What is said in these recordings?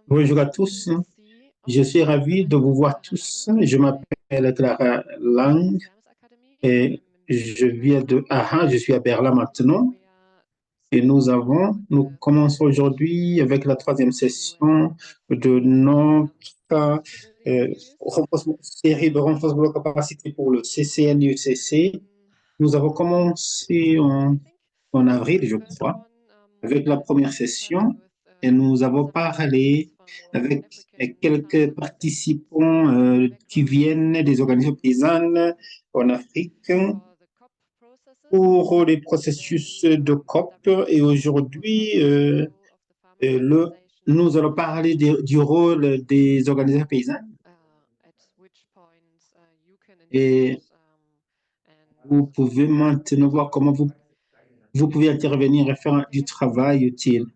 Bonjour à tous. Je suis ravi de vous voir tous. Je m'appelle Clara Lang et je viens de Aha. Je suis à Berlin maintenant. Et nous commençons aujourd'hui avec la troisième session de notre euh, série de renforcement de capacité pour le CCNUCC. Nous avons commencé en avril, je crois, avec la première session et nous avons parlé avec quelques participants qui viennent des organisations paysannes en Afrique pour les processus de COP. Et aujourd'hui, nous allons parler du rôle des organisations paysannes. Et vous pouvez maintenant voir comment vous pouvez intervenir et faire du travail utile.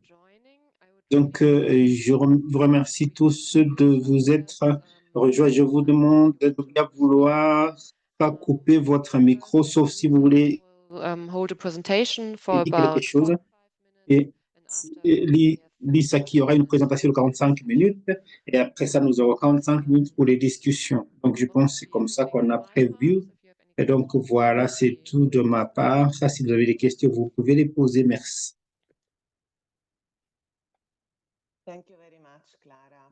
Donc, vous remercie tous de vous être rejoints. Je vous demande de bien vouloir pas couper votre micro, sauf si vous voulez Hold a presentation for dire quelque about chose. Et Lisa qui aura une présentation de 45 minutes. Et après ça, nous aurons 45 minutes pour les discussions. Donc, je pense que c'est comme ça qu'on a prévu. Et donc, voilà, c'est tout de ma part. Ça, si vous avez des questions, vous pouvez les poser. Merci.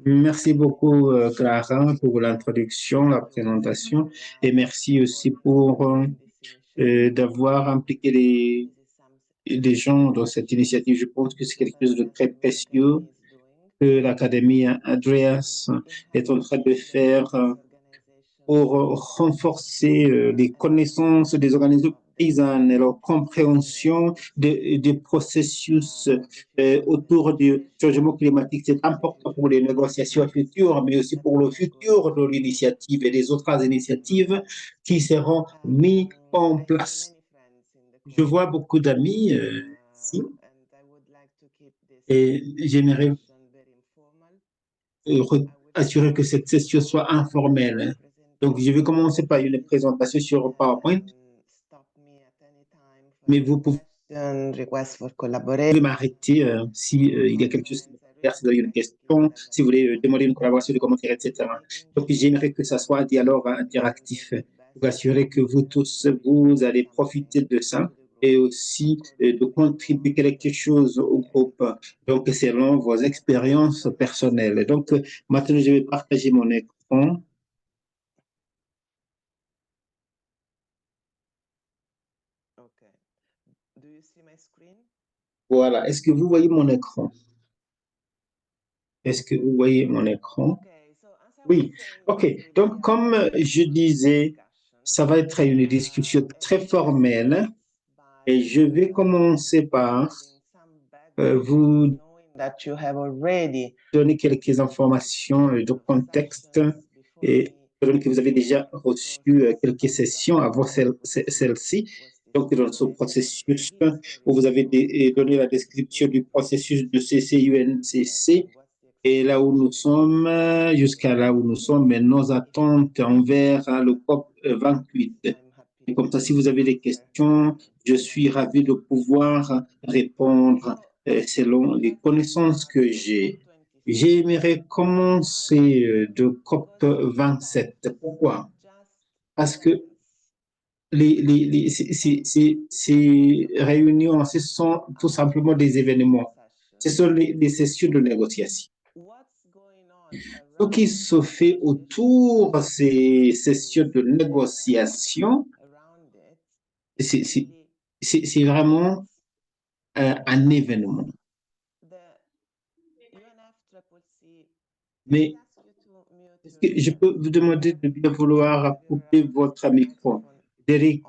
Merci beaucoup, Clara, pour l'introduction, la présentation, et merci aussi pour d'avoir impliqué les gens dans cette initiative. Je pense que c'est quelque chose de très précieux que l'Académie Andreas est en train de faire pour renforcer les connaissances des organisations paysannes et leur compréhension des processus autour du changement climatique. C'est important pour les négociations futures, mais aussi pour le futur de l'initiative et des autres initiatives qui seront mises en place. Je vois beaucoup d'amis ici et j'aimerais assurer que cette session soit informelle. Donc, je vais commencer par une présentation sur PowerPoint, mais vous pouvez m'arrêter si il y a quelque chose qui m'intéresse, si vous avez une question, si vous voulez demander une collaboration, des commentaires, etc. Donc, j'aimerais que ça soit un dialogue interactif pour assurer que vous tous, vous allez profiter de ça et aussi de contribuer quelque chose au groupe, donc selon vos expériences personnelles. Donc, maintenant, je vais partager mon écran. Voilà. Est-ce que vous voyez mon écran? Est-ce que vous voyez mon écran? Oui. OK. Donc, comme je disais, ça va être une discussion très formelle et je vais commencer par vous donner quelques informations de contexte et que vous avez déjà reçu quelques sessions avant celle-ci. Donc, dans ce processus où vous avez donné la description du processus de CCUNCC et là où nous sommes, jusqu'à là où nous sommes, mais nos attentes envers le COP 28. Et comme ça, si vous avez des questions, je suis ravi de pouvoir répondre selon les connaissances que j'ai. J'aimerais commencer de COP 27. Pourquoi? Parce que ces réunions, ce sont tout simplement des événements. Ce sont les sessions de négociation. Ce qui se fait autour de ces sessions de négociation, c'est vraiment un événement. Mais est-ce que je peux vous demander de bien vouloir couper votre micro? Eric,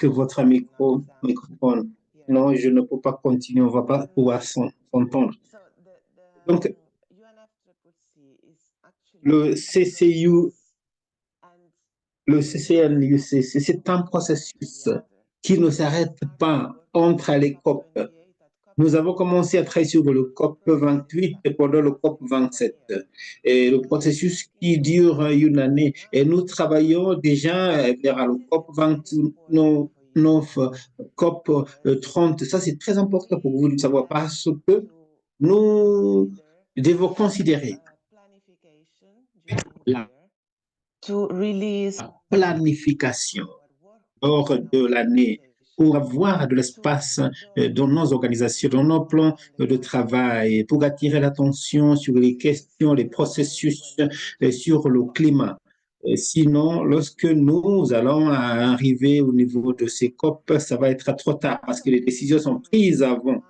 votre microphone. Non, je ne peux pas continuer, on ne va pas pouvoir s'entendre. Donc, le CCU, le CCNUC, c'est un processus qui ne s'arrête pas entre les COP. Nous avons commencé à travailler sur le COP 28 et pendant le COP 27. Et le processus qui dure une année. Et nous travaillons déjà vers le COP 29, COP 30. Ça, c'est très important pour vous de savoir parce que nous devons considérer la planification hors de l'année pour avoir de l'espace dans nos organisations, dans nos plans de travail, pour attirer l'attention sur les questions, les processus, sur le climat. Sinon, lorsque nous allons arriver au niveau de ces COP, ça va être trop tard parce que les décisions sont prises avant.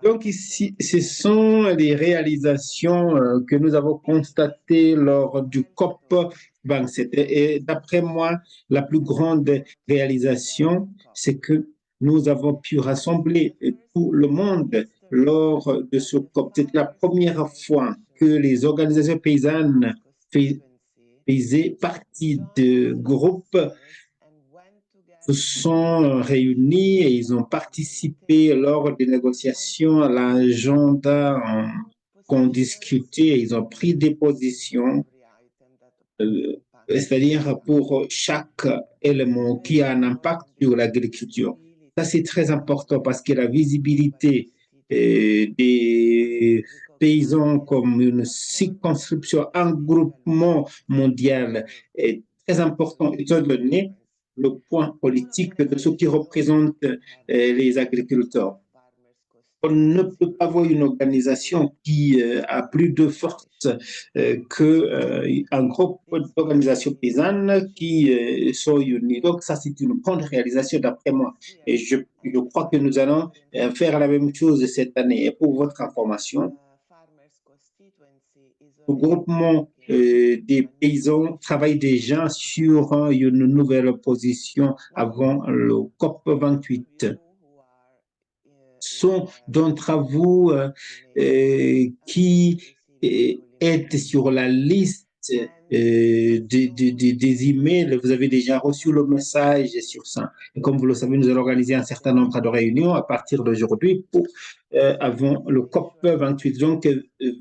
Donc ici, ce sont les réalisations que nous avons constatées lors du COP 27. Et d'après moi, la plus grande réalisation, c'est que nous avons pu rassembler tout le monde lors de ce COP. C'est la première fois que les organisations paysannes faisaient partie de groupes se sont réunis et ils ont participé lors des négociations à l'agenda qu'on discutait. Ils ont pris des positions, c'est-à-dire pour chaque élément qui a un impact sur l'agriculture. Ça, c'est très important parce que la visibilité des paysans comme une circonscription, un groupement mondial est très important étant donné le point politique de ceux qui représentent les agriculteurs. On ne peut pas avoir une organisation qui a plus de force qu'un groupe d'organisations paysannes qui sont unies. Donc, ça, c'est une grande réalisation d'après moi. Et je crois que nous allons faire la même chose cette année. Et pour votre information, le groupement des paysans travaille déjà sur une nouvelle position avant le COP 28. Sont d'entre vous qui êtes sur la liste des emails, vous avez déjà reçu le message sur ça. Et comme vous le savez, nous allons organiser un certain nombre de réunions à partir d'aujourd'hui pour avant le COP 28. Donc,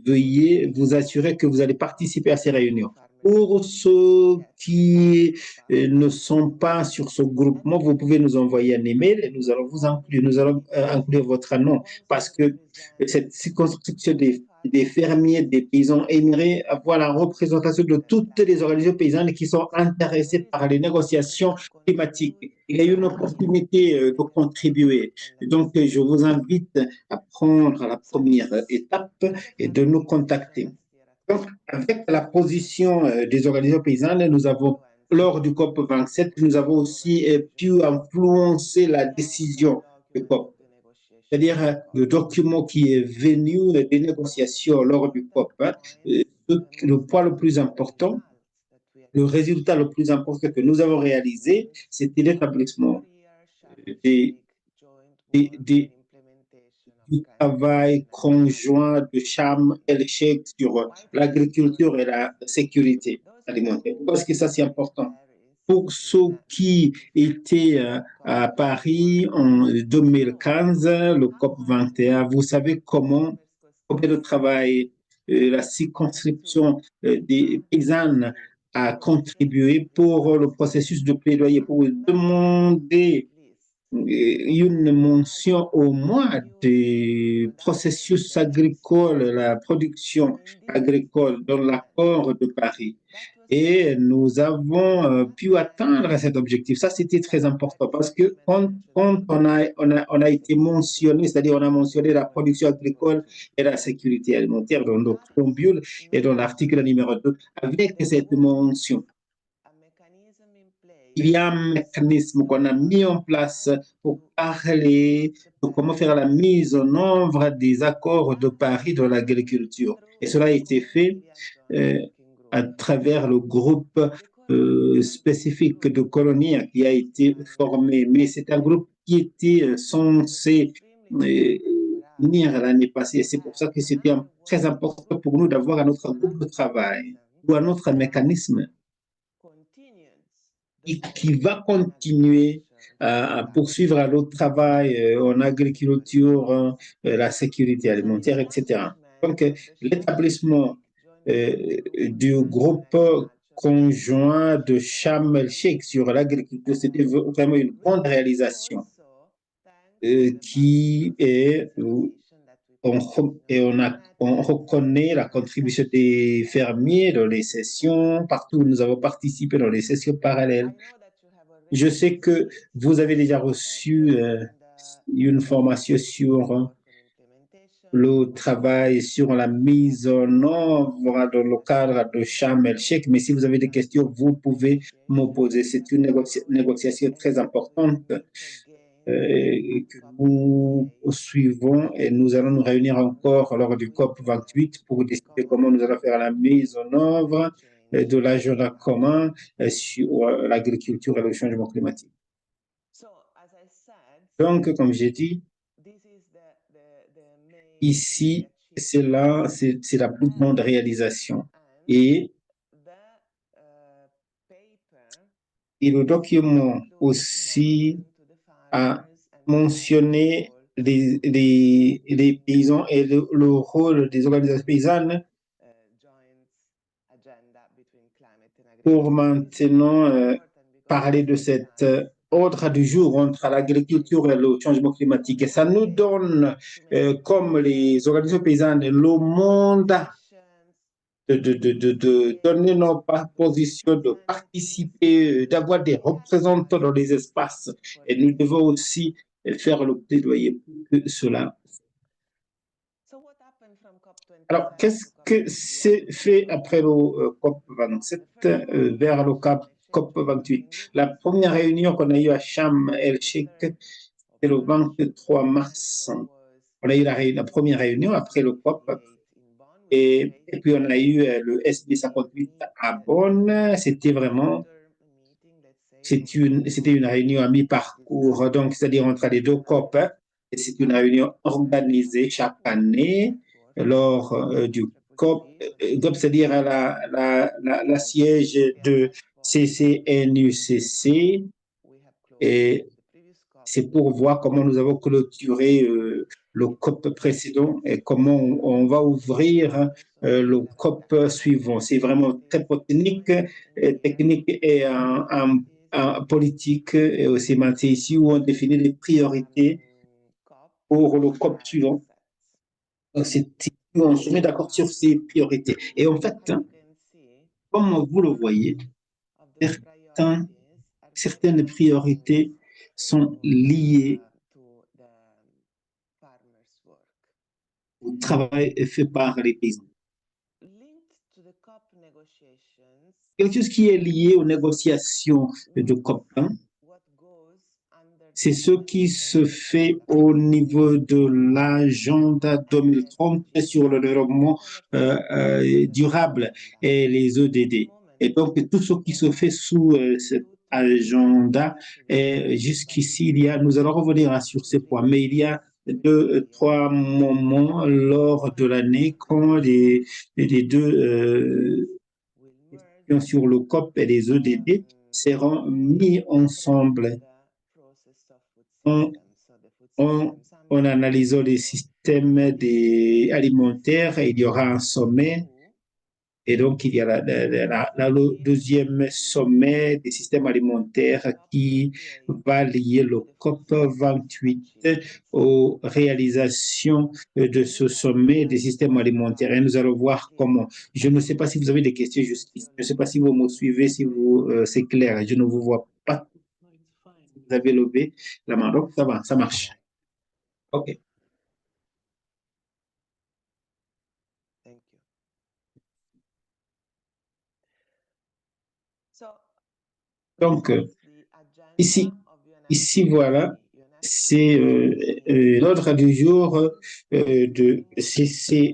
veuillez vous assurer que vous allez participer à ces réunions. Pour ceux qui ne sont pas sur ce groupement, vous pouvez nous envoyer un email et nous allons vous inclure, nous allons inclure votre nom parce que cette circonscription des fermiers, des paysans aimeraient avoir la représentation de toutes les organisations paysannes qui sont intéressées par les négociations climatiques. Il y a une opportunité de contribuer. Donc, je vous invite à prendre la première étape et de nous contacter. Donc, avec la position des organisations paysannes, nous avons, lors du COP 27, nous avons aussi pu influencer la décision du COP. C'est-à-dire le document qui est venu des négociations lors du COP. Hein, le point le plus important, le résultat le plus important que nous avons réalisé, c'était l'établissement des, des, du travail conjoint de Cham et le Cheikh sur l'agriculture et la sécurité alimentaire. Parce que ça, c'est important. Pour ceux qui étaient à Paris en 2015, le COP 21, vous savez combien de travail la circonscription des paysannes a contribué pour le processus de plaidoyer, pour demander une mention au moins des processus agricoles, la production agricole dans l'accord de Paris. Et nous avons pu atteindre cet objectif. Ça, c'était très important parce que quand on a été mentionné, c'est-à-dire on a mentionné la production agricole et la sécurité alimentaire dans nos préambules et dans l'article numéro 2, avec cette mention, il y a un mécanisme qu'on a mis en place pour parler de comment faire la mise en œuvre des accords de Paris de l'agriculture. Et cela a été fait à travers le groupe spécifique de colonies qui a été formé. Mais c'est un groupe qui était censé venir l'année passée. C'est pour ça que c'était très important pour nous d'avoir un autre groupe de travail ou un autre mécanisme qui va continuer à poursuivre le travail en agriculture, la sécurité alimentaire, etc. Donc, l'établissement du groupe conjoint de Sharm el-Sheikh sur l'agriculture, c'était vraiment une grande réalisation qui est on reconnaît la contribution des fermiers dans les sessions, partout où nous avons participé dans les sessions parallèles. Je sais que vous avez déjà reçu une formation sur le travail sur la mise en œuvre dans le cadre de Sharm el-Sheikh, mais si vous avez des questions, vous pouvez me poser. C'est une négociation très importante que nous suivons et nous allons nous réunir encore lors du COP 28 pour décider comment nous allons faire la mise en œuvre de l'agenda commun sur l'agriculture et le changement climatique. Donc, comme j'ai dit, ici, c'est la plus grande réalisation. Et le document aussi a mentionné les paysans et le rôle des organisations paysannes pour maintenant parler de cet ordre du jour entre l'agriculture et le changement climatique. Et ça nous donne, comme les organisations paysannes, le mandat de donner nos positions, de participer, d'avoir des représentants dans les espaces. Et nous devons aussi faire le plaidoyer pour que cela. Alors, qu'est-ce que c'est fait après le COP 27 vers le COP 28? La première réunion qu'on a eue à Sharm el-Sheikh, c'était le 23 mars. On a eu la première réunion après le COP. Et puis, on a eu le SB 58 à Bonn. C'était vraiment, c'était une réunion à mi-parcours, donc c'est-à-dire entre les deux COP. Et c'est une réunion organisée chaque année lors du COP, c'est-à-dire la siège de CCNUCC. Et c'est pour voir comment nous avons clôturé le COP précédent et comment on va ouvrir le COP suivant. C'est vraiment très technique et politique et aussi c'est ici où on définit les priorités pour le COP suivant. C'est on se met d'accord sur ces priorités. Et en fait, comme vous le voyez, certaines priorités sont liées au travail fait par les paysans. Quelque chose qui est lié aux négociations de COP1, c'est ce qui se fait au niveau de l'agenda 2030 sur le développement durable et les ODD. Et donc, tout ce qui se fait sous cet agenda, et jusqu'ici, nous allons revenir sur ce point, mais il y a 2-3 moments lors de l'année quand les deux sur le COP et les ODD seront mis ensemble. En analysant les systèmes alimentaires, il y aura un sommet. Et donc, il y a le deuxième sommet des systèmes alimentaires qui va lier le COP 28 aux réalisations de ce sommet des systèmes alimentaires. Et nous allons voir comment. Je ne sais pas si vous avez des questions jusqu'ici. Je ne sais pas si vous me suivez, si c'est clair. Je ne vous vois pas. Vous avez levé la main. Donc, ça va, ça marche. OK. Donc, ici, voilà, c'est l'ordre du jour de CCNUFCC.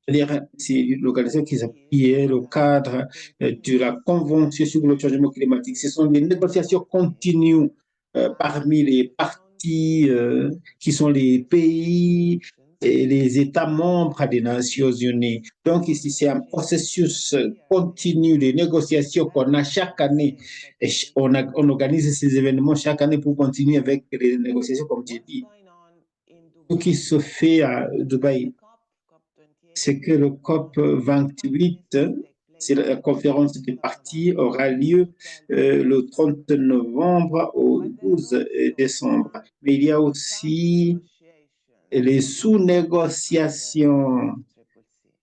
C'est-à-dire, c'est l'organisation qui est le cadre de la Convention sur le changement climatique. Ce sont des négociations continues parmi les parties qui sont les pays et les États membres des Nations Unies. Donc, ici, c'est un processus continu de négociations qu'on a chaque année. Et on organise ces événements chaque année pour continuer avec les négociations, comme j'ai dit. Ce qui se fait à Dubaï, c'est que le COP 28, c'est la conférence des parties, aura lieu le 30 novembre au 12 décembre. Mais il y a aussi les sous-négociations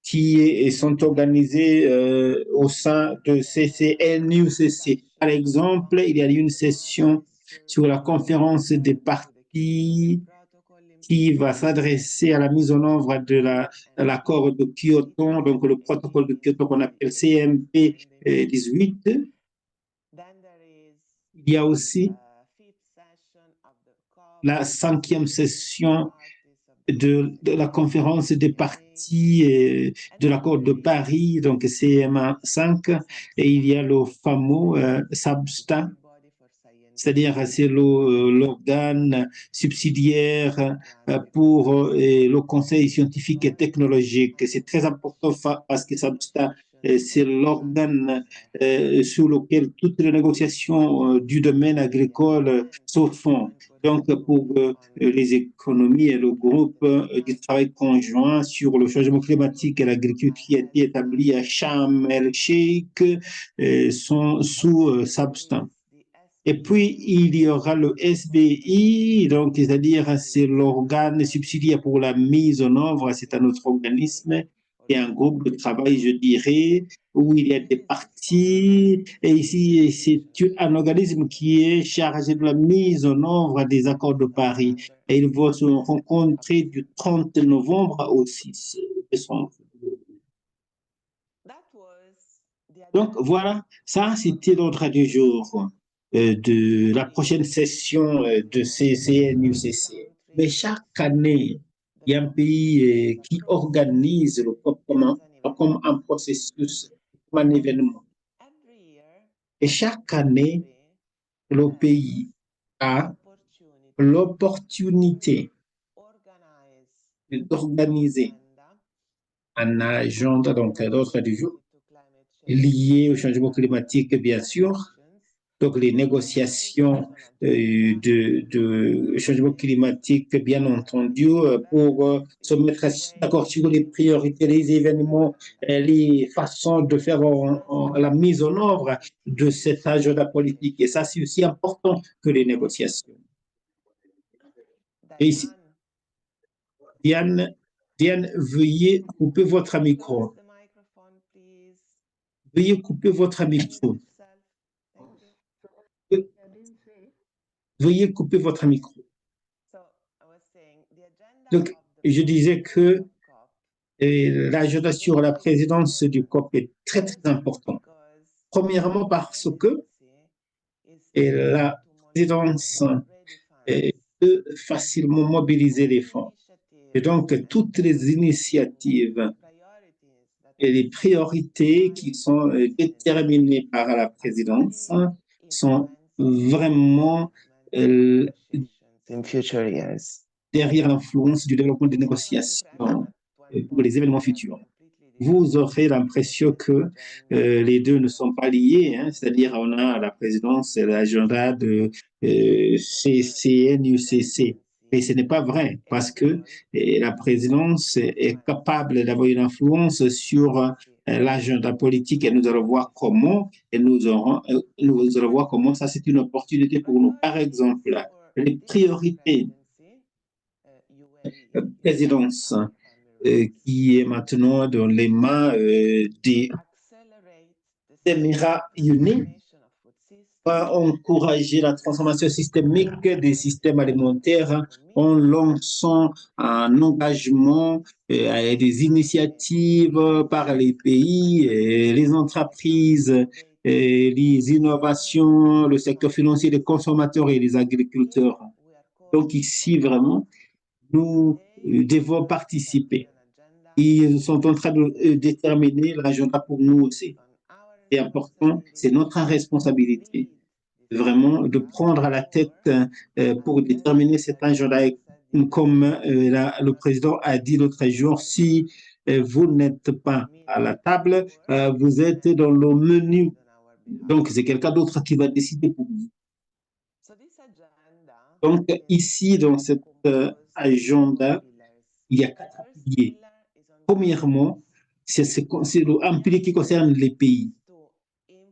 qui sont organisées au sein de CCNUCC. Par exemple, il y a eu une session sur la conférence des parties qui va s'adresser à la mise en œuvre de l'accord de Kyoto, donc le protocole de Kyoto qu'on appelle CMP 18. Il y a aussi la 5e session de la conférence des parties de l'accord de Paris, donc CMA 5, et il y a le fameux SABSTA, c'est-à-dire c'est l'organe subsidiaire pour le Conseil scientifique et technologique. C'est très important parce que SABSTA, c'est l'organe sur lequel toutes les négociations du domaine agricole se font. Donc, pour les économies et le groupe du travail conjoint sur le changement climatique et l'agriculture qui a été établi à Sharm el-Sheikh sont sous SABSTA. Et puis, il y aura le SBI, donc, c'est-à-dire c'est l'organe subsidiaire pour la mise en œuvre, c'est un autre organisme et un groupe de travail, je dirais, où il y a des parties. Et ici, c'est un organisme qui est chargé de la mise en œuvre des accords de Paris. Et ils vont se rencontrer du 30 novembre au 6 décembre. Donc, voilà, ça, c'était l'ordre du jour de la prochaine session de CCNUCC. Mais chaque année, il y a un pays qui organise le COP comme un processus, comme un événement. Et chaque année, le pays a l'opportunité d'organiser un agenda, donc l'ordre du jour, lié au changement climatique, bien sûr. Donc, les négociations de changement climatique, bien entendu, pour se mettre d'accord sur les priorités, les événements, les façons de faire la mise en œuvre de cet agenda politique. Et ça, c'est aussi important que les négociations. Et ici, Diane, veuillez couper votre micro. Veuillez couper votre micro. Veuillez couper votre micro. Donc, je disais que l'agenda sur la présidence du COP est très, très important. Premièrement, parce que la présidence peut facilement mobiliser les fonds. Et donc, toutes les initiatives et les priorités qui sont déterminées par la présidence sont vraiment derrière l'influence du développement des négociations pour les événements futurs. Vous aurez l'impression que les deux ne sont pas liés, hein, c'est-à-dire on a la présidence et l'agenda de CCNUCC. Mais ce n'est pas vrai parce que la présidence est capable d'avoir une influence sur l'agenda politique et nous allons voir comment, et nous allons voir comment ça c'est une opportunité pour nous. Par exemple, les priorités présidence qui est maintenant dans les mains des Émirats unis va encourager la transformation systémique des systèmes alimentaires en lançant un engagement et des initiatives par les pays, et les entreprises, et les innovations, le secteur financier, les consommateurs et les agriculteurs. Donc ici, vraiment, nous devons participer. Ils sont en train de déterminer l'agenda pour nous aussi. C'est important, c'est notre responsabilité vraiment de prendre à la tête pour déterminer cet agenda. Comme le président a dit l'autre jour, si vous n'êtes pas à la table, vous êtes dans le menu. Donc, c'est quelqu'un d'autre qui va décider pour vous. Donc, ici, dans cet agenda, il y a 4 piliers. Premièrement, c'est un pilier qui concerne les pays.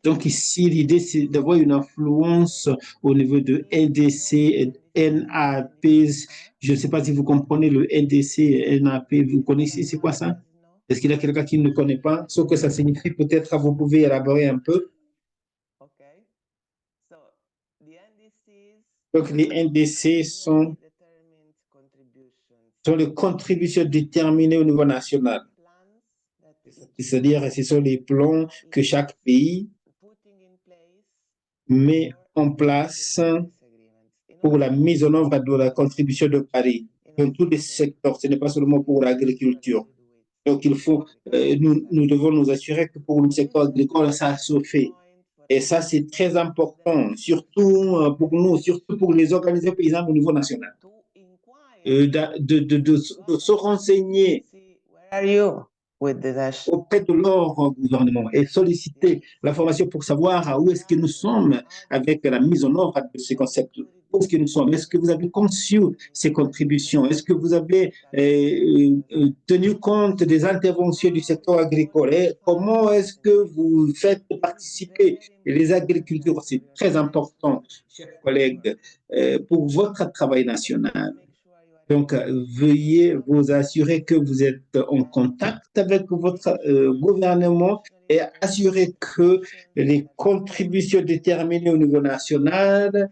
Donc ici, l'idée, c'est d'avoir une influence au niveau de NDC et NAP. Je ne sais pas si vous comprenez le NDC et NAP. Vous connaissez, c'est quoi ça? Est-ce qu'il y a quelqu'un qui ne connaît pas? Ce que ça signifie, peut-être, vous pouvez élaborer un peu. Donc, les NDC sont les contributions déterminées au niveau national. C'est-à-dire, ce sont les plans que chaque pays met en place pour la mise en œuvre de la contribution de Paris dans tous les secteurs. Ce n'est pas seulement pour l'agriculture. Donc, nous devons nous assurer que pour le secteur agricole, ça se fait. Et ça, c'est très important, surtout pour nous, surtout pour les organisations paysannes au niveau national, de se renseigner auprès de leur gouvernement et solliciter l'information pour savoir où est-ce que nous sommes avec la mise en œuvre de ces concepts. Où est-ce que nous sommes? Est-ce que vous avez conçu ces contributions? Est-ce que vous avez tenu compte des interventions du secteur agricole? Et comment est-ce que vous faites participer les agriculteurs? C'est très important, chers collègues, pour votre travail national. Donc, veuillez vous assurer que vous êtes en contact avec votre gouvernement et assurer que les contributions déterminées au niveau national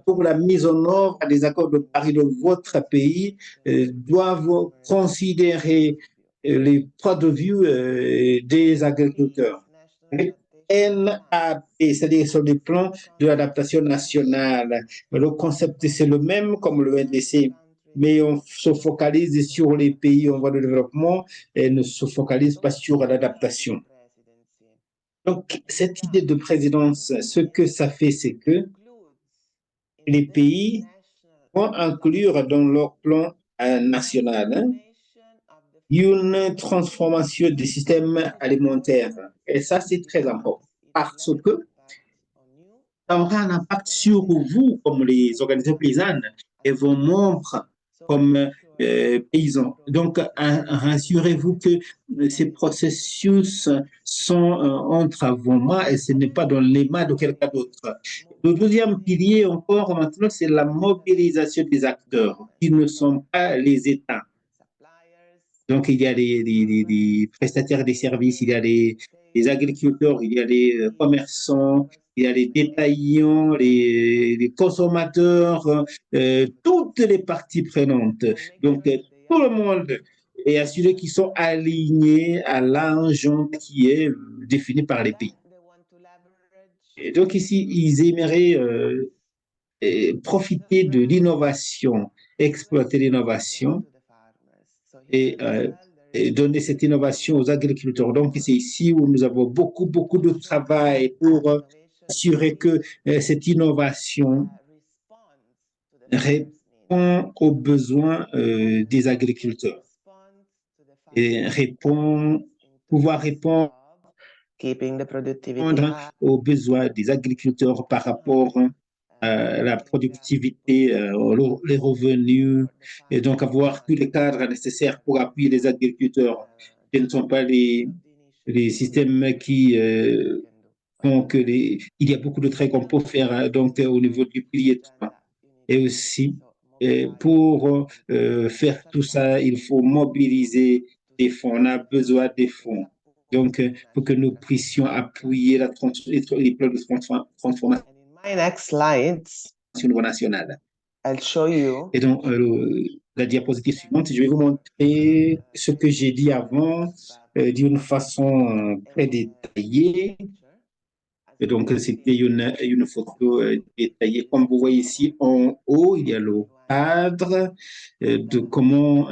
pour la mise en œuvre des accords de Paris de votre pays doivent considérer les points de vue des agriculteurs. NAP, c'est-à-dire sur le plan de l'adaptation nationale. Le concept, c'est le même comme le NDC, mais on se focalise sur les pays en voie de développement et ne se focalise pas sur l'adaptation. Donc, cette idée de présidence, ce que ça fait, c'est que les pays vont inclure dans leur plan national une transformation du système alimentaire. Et ça, c'est très important parce que ça aura un impact sur vous, comme les organisations paysannes, et vos membres comme paysans. Donc, rassurez-vous que ces processus sont entre vos mains et ce n'est pas dans les mains de quelqu'un d'autre. Le deuxième pilier encore maintenant, c'est la mobilisation des acteurs qui ne sont pas les États. Donc, il y a les prestataires des services, il y a les agriculteurs, il y a les commerçants, il y a les détaillants, les consommateurs, toutes les parties prenantes. Donc, tout le monde est assuré qu'ils sont alignés à l'argent qui est défini par les pays. Et donc, ici, ils aimeraient profiter de l'innovation, exploiter l'innovation et donner cette innovation aux agriculteurs. Donc, c'est ici où nous avons beaucoup de travail pour assurer que cette innovation répond aux besoins des agriculteurs et pouvoir répondre aux besoins des agriculteurs par rapport à la productivité, les revenus, et donc avoir tous les cadres nécessaires pour appuyer les agriculteurs. Ce ne sont pas les systèmes qui font que il y a beaucoup de travail qu'on peut faire donc au niveau du pilier 3. Et aussi, pour faire tout ça, il faut mobiliser des fonds. On a besoin des fonds. Donc, pour que nous puissions appuyer les plans de transformation au niveau national. Et donc, la diapositive suivante, je vais vous montrer ce que j'ai dit avant d'une façon très détaillée. Et donc, c'était une photo détaillée. Comme vous voyez ici, en haut, il y a le cadre de comment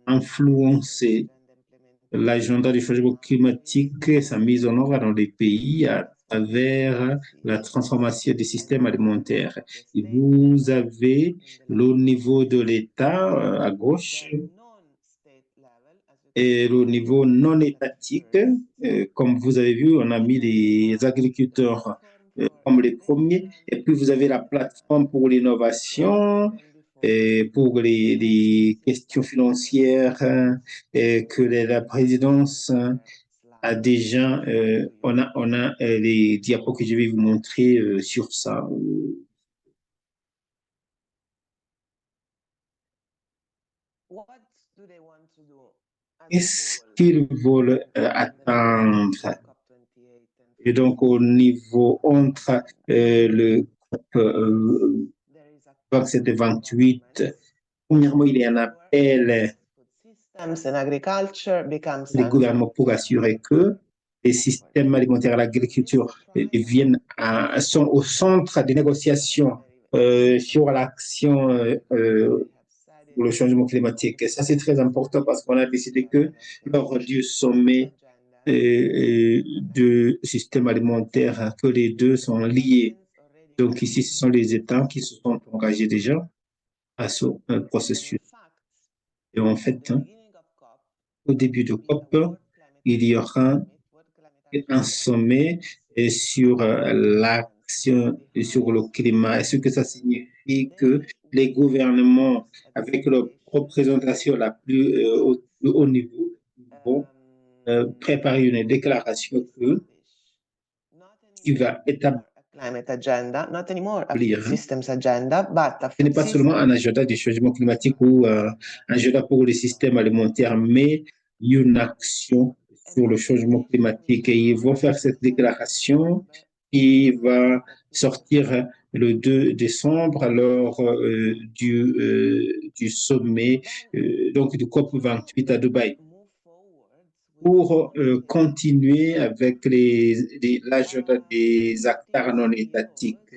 influencer l'agenda du changement climatique et sa mise en œuvre dans les pays à travers la transformation des systèmes alimentaires. Et vous avez le niveau de l'État à gauche et le niveau non étatique. Comme vous avez vu, on a mis les agriculteurs comme les premiers. Et puis, vous avez la plateforme pour l'innovation, et pour les questions financières que la présidence a déjà, on a les diapos que je vais vous montrer sur ça. Qu'est-ce qu'ils veulent atteindre? Et donc, au niveau entre le COP 27 et 28, premièrement, il y a un appel des gouvernements pour assurer que les systèmes alimentaires et l'agriculture sont au centre des négociations sur l'action pour le changement climatique. Et ça, c'est très important parce qu'on a décidé que lors du sommet de système alimentaire, que les deux sont liés. Donc ici, ce sont les États qui se sont engagés déjà à ce processus. Et en fait, au début de COP, il y aura un sommet sur l'action sur le climat. Est-ce que ça signifie que les gouvernements, avec leur représentation la plus haut niveau, vont préparer une déclaration qui va établir ce n'est pas seulement un agenda du changement climatique ou un agenda pour les systèmes alimentaires, mais une action sur le changement climatique. Et ils vont faire cette déclaration qui va sortir le 2 décembre lors du sommet donc du COP 28 à Dubaï pour continuer avec l'agenda des acteurs non étatiques.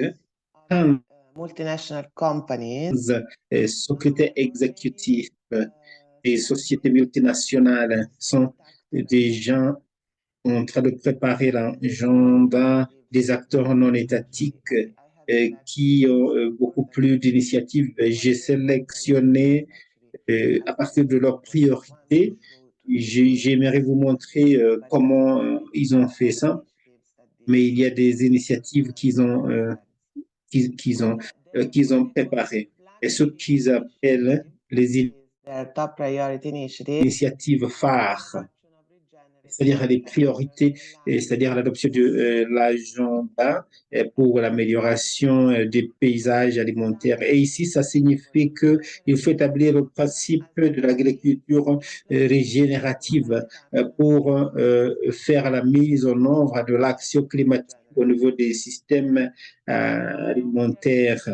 Secrétaires exécutifs des sociétés multinationales sont des gens en train de préparer l'agenda des acteurs non étatiques qui ont beaucoup plus d'initiatives. J'ai sélectionné à partir de leurs priorités. J'aimerais vous montrer comment ils ont fait ça, mais il y a des initiatives qu'ils ont préparées. Et ce qu'ils appellent les initiatives phares, c'est-à-dire les priorités, c'est-à-dire l'adoption de l'agenda pour l'amélioration des paysages alimentaires. Et ici, ça signifie qu'il faut établir le principe de l'agriculture régénérative pour faire la mise en œuvre de l'action climatique au niveau des systèmes alimentaires.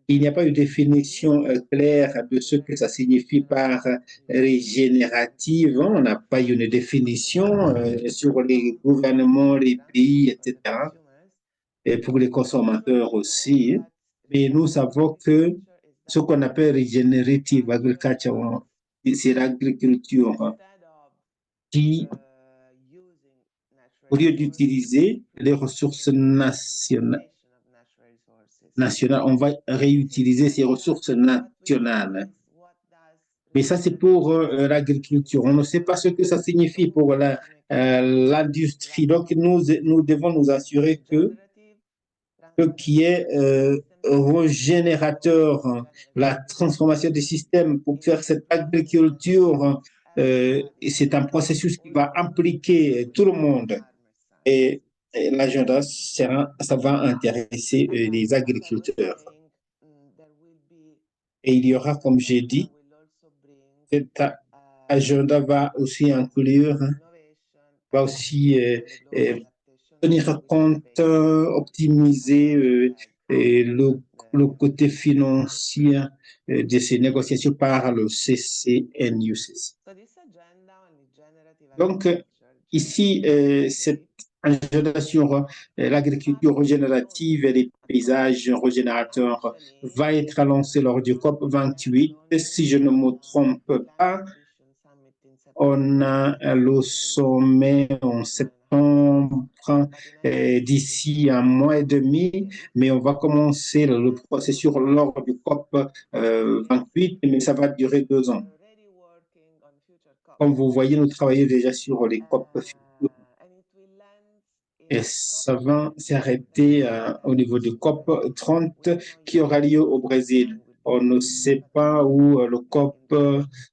Il n'y a pas de définition claire de ce que ça signifie par régénérative. On n'a pas une définition sur les gouvernements, les pays, etc. Et pour les consommateurs aussi. Mais nous savons que ce qu'on appelle regenerative agriculture, c'est l'agriculture qui, au lieu d'utiliser les ressources nationales, on va réutiliser ces ressources nationales. Mais ça, c'est pour l'agriculture. On ne sait pas ce que ça signifie pour l'industrie. Donc, nous devons nous assurer que ce qui est régénérateur, la transformation des systèmes pour faire cette agriculture, c'est un processus qui va impliquer tout le monde. Et l'agenda, ça va intéresser les agriculteurs. Et il y aura, comme j'ai dit, cet agenda va aussi inclure, va aussi tenir compte, optimiser le côté financier de ces négociations par le CCNUCC. Donc, ici, cette agenda sur l'agriculture régénérative et les paysages régénérateurs va être lancé lors du COP 28. Si je ne me trompe pas, on a le sommet en septembre d'ici un mois et demi, mais on va commencer le processus lors du COP 28, mais ça va durer 2 ans. Comme vous voyez, nous travaillons déjà sur les COP futurs. Et ça va s'arrêter au niveau du COP 30 qui aura lieu au Brésil. On ne sait pas où le COP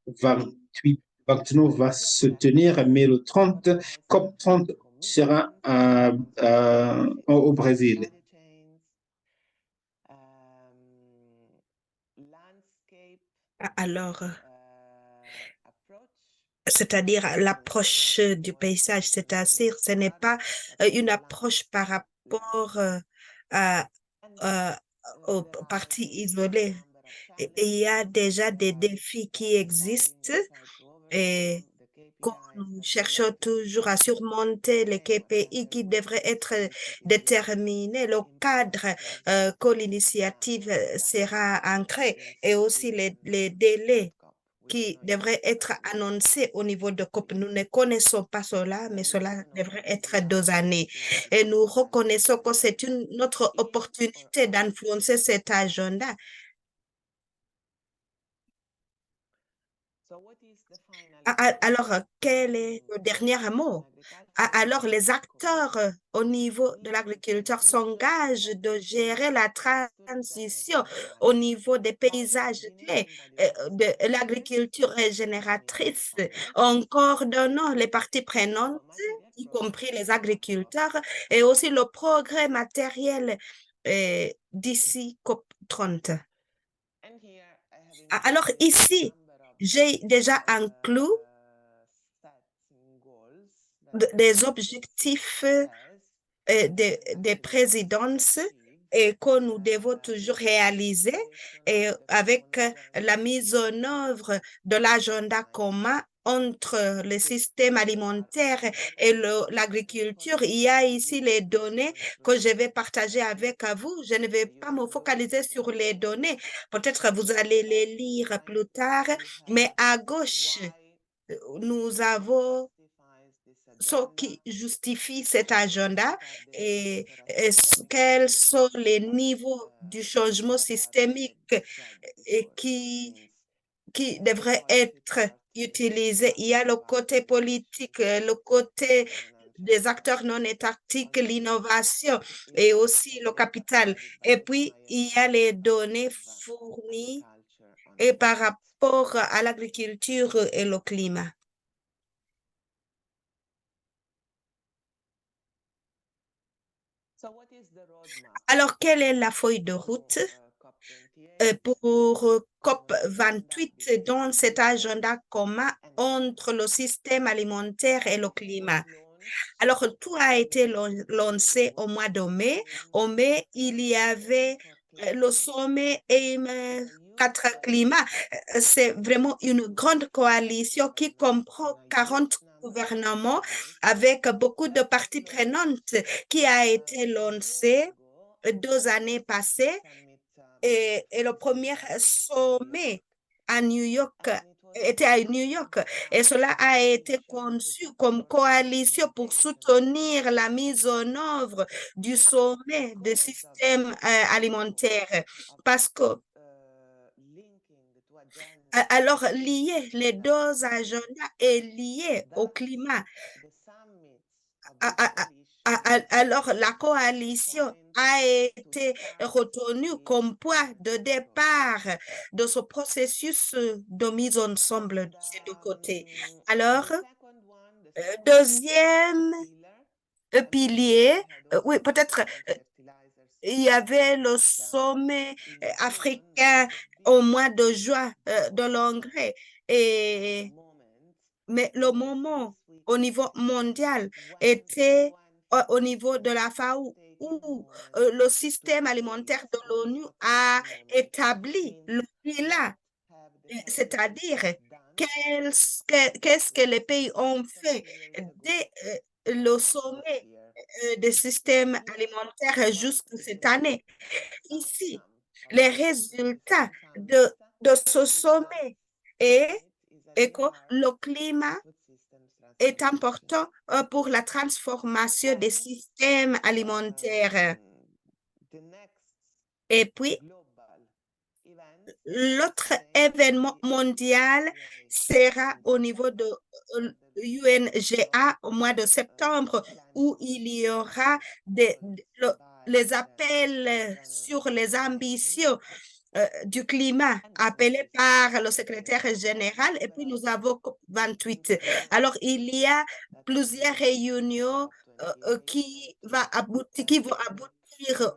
28 Pactino va se tenir, mais le 30, COP 30 sera au Brésil. Alors, c'est-à-dire l'approche du paysage, c'est-à-dire ce n'est pas une approche par rapport à, à- aux parties isolées. Et il y a déjà des défis qui existent et que nous cherchons toujours à surmonter les KPI qui devraient être déterminés. Le cadre que l'initiative sera ancré et aussi les délais qui devraient être annoncés au niveau de COP. Nous ne connaissons pas cela, mais cela devrait être 2 années. Et nous reconnaissons que c'est notre opportunité d'influencer cet agenda. Alors, quel est le dernier mot? Alors, les acteurs au niveau de l'agriculture s'engagent de gérer la transition au niveau des paysages clés de l'agriculture régénératrice en coordonnant les parties prenantes, y compris les agriculteurs, et aussi le progrès matériel d'ici COP 30. Alors ici, j'ai déjà inclus des objectifs des présidences et que nous devons toujours réaliser et avec la mise en œuvre de l'agenda commun entre le système alimentaire et l'agriculture. Il y a ici les données que je vais partager avec vous. Je ne vais pas me focaliser sur les données. Peut-être vous allez les lire plus tard, mais à gauche, nous avons ce qui justifie cet agenda et quels sont les niveaux du changement systémique et qui devraient être utilisés. Il y a le côté politique, le côté des acteurs non étatiques, l'innovation et aussi le capital. Et puis, il y a les données fournies et par rapport à l'agriculture et le climat. Alors, quelle est la feuille de route pour COP 28 dans cet agenda commun entre le système alimentaire et le climat? Alors, tout a été lancé au mois de mai. Au mai, il y avait le sommet AIM 4 climat. C'est vraiment une grande coalition qui comprend 40 gouvernements avec beaucoup de parties prenantes qui a été lancée 2 années passées et le premier sommet à New York était à New York et cela a été conçu comme coalition pour soutenir la mise en œuvre du sommet de système alimentaire parce que alors lier les deux agendas est lié au climat. Alors la coalition a été retenue comme point de départ de ce processus de mise ensemble de ces deux côtés. Alors, deuxième pilier, oui, peut-être il y avait le sommet africain au mois de juin de l'engrais. Mais le moment au niveau mondial était au niveau de la FAO où le système alimentaire de l'ONU a établi le bilan, c'est-à-dire qu'est-ce que les pays ont fait dès le sommet des systèmes alimentaires jusqu'à cette année. Ici, les résultats de ce sommet et, et que le climat est important pour la transformation des systèmes alimentaires. Et puis, l'autre événement mondial sera au niveau de UNGA au mois de septembre, où il y aura les appels sur les ambitions du climat appelé par le secrétaire général et puis nous avons COP28. Alors, il y a plusieurs réunions qui vont aboutir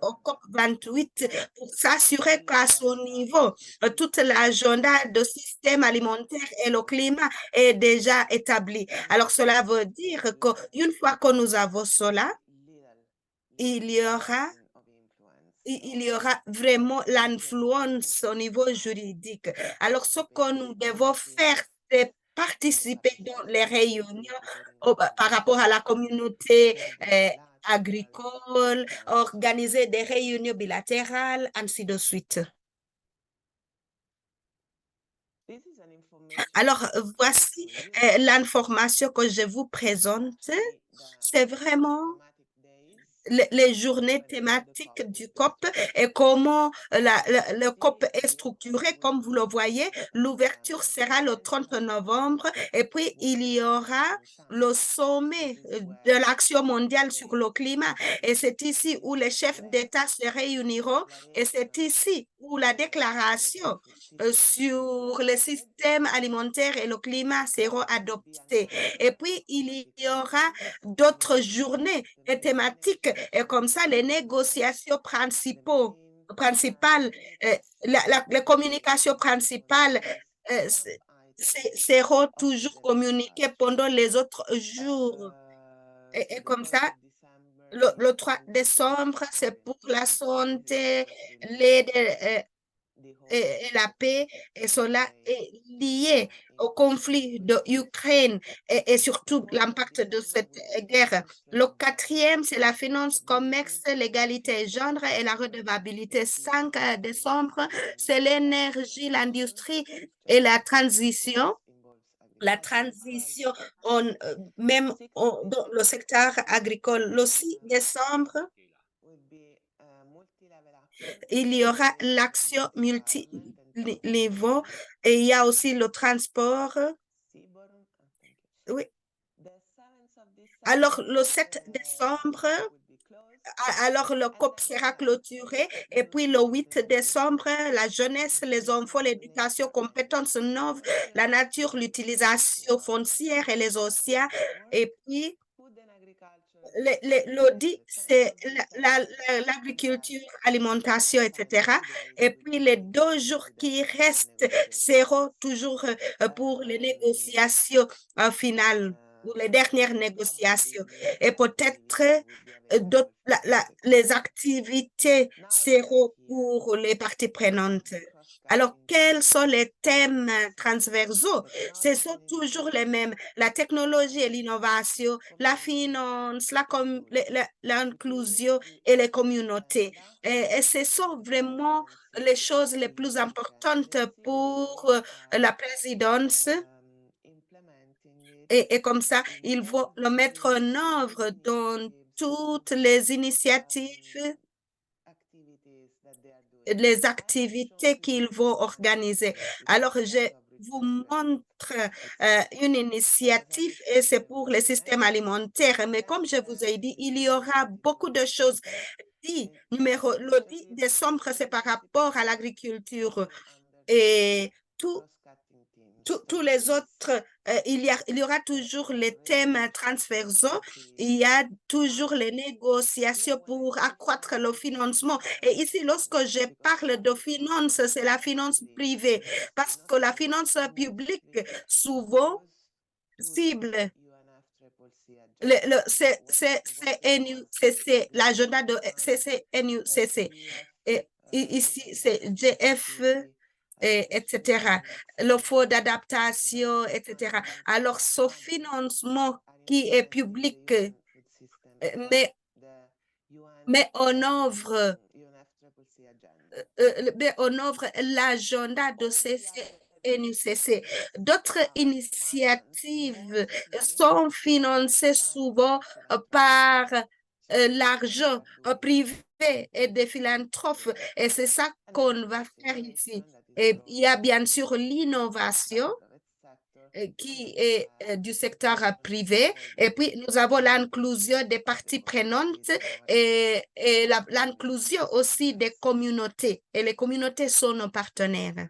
au COP28 pour s'assurer qu'à son niveau, toute l'agenda de système alimentaire et le climat est déjà établi. Alors, cela veut dire qu'une fois que nous avons cela, il y aura vraiment l'influence au niveau juridique. Alors, ce que nous devons faire, c'est participer dans les réunions par rapport à la communauté agricole, organiser des réunions bilatérales, ainsi de suite. Alors, voici l'information que je vous présente. C'est vraiment les journées thématiques du COP et comment le COP est structuré. Comme vous le voyez, l'ouverture sera le 30 novembre et puis il y aura le sommet de l'action mondiale sur le climat. Et c'est ici où les chefs d'État se réuniront et c'est ici où la déclaration sur le système alimentaire et le climat seront adoptées. Et puis, il y aura d'autres journées thématiques et comme ça, les négociations principales, les communications principales seront toujours communiquées pendant les autres jours. Et comme ça, le 3 décembre, c'est pour la santé, l'aide et la paix, et cela est lié au conflit de Ukraine et surtout l'impact de cette guerre. Le quatrième, c'est la finance, commerce, l'égalité genre et la redevabilité. 5 décembre, c'est l'énergie, l'industrie et la transition. La transition, même dans le secteur agricole. Le 6 décembre, il y aura l'action multiniveau et il y a aussi le transport. Oui. Alors, le 7 décembre, alors le COP sera clôturé et puis le 8 décembre, la jeunesse, les enfants, l'éducation, compétences neuves, la nature, l'utilisation foncière et les océans. Et puis, l'audit, c'est l'agriculture, alimentation, etc. Et puis, les 2 jours qui restent seront toujours pour les négociations finales ou les dernières négociations. Et peut-être les activités seront pour les parties prenantes. Alors, quels sont les thèmes transversaux? Ce sont toujours les mêmes. La technologie et l'innovation, la finance, l'inclusion et les communautés. Et ce sont vraiment les choses les plus importantes pour la présidence. Et comme ça, ils vont le mettre en œuvre dans toutes les initiatives, les activités qu'ils vont organiser. Alors, je vous montre une initiative et c'est pour les systèmes alimentaires. Mais comme je vous ai dit, il y aura beaucoup de choses. Le 10 décembre, c'est par rapport à l'agriculture et tous les autres, il y aura toujours les thèmes transversaux, il y a toujours les négociations pour accroître le financement. Et ici, lorsque je parle de finance, c'est la finance privée, parce que la finance publique, souvent, cible CNUCC, l'agenda de CNUCC. Et ici, c'est GF etc. Le fonds d'adaptation, etc. Alors, ce financement qui est public met en œuvre l'agenda de CNUCC. D'autres initiatives sont financées souvent par l'argent privé et des philanthropes. Et c'est ça qu'on va faire ici. Et il y a bien sûr l'innovation qui est du secteur privé. Et puis, nous avons l'inclusion des parties prenantes et l'inclusion aussi des communautés. Et les communautés sont nos partenaires.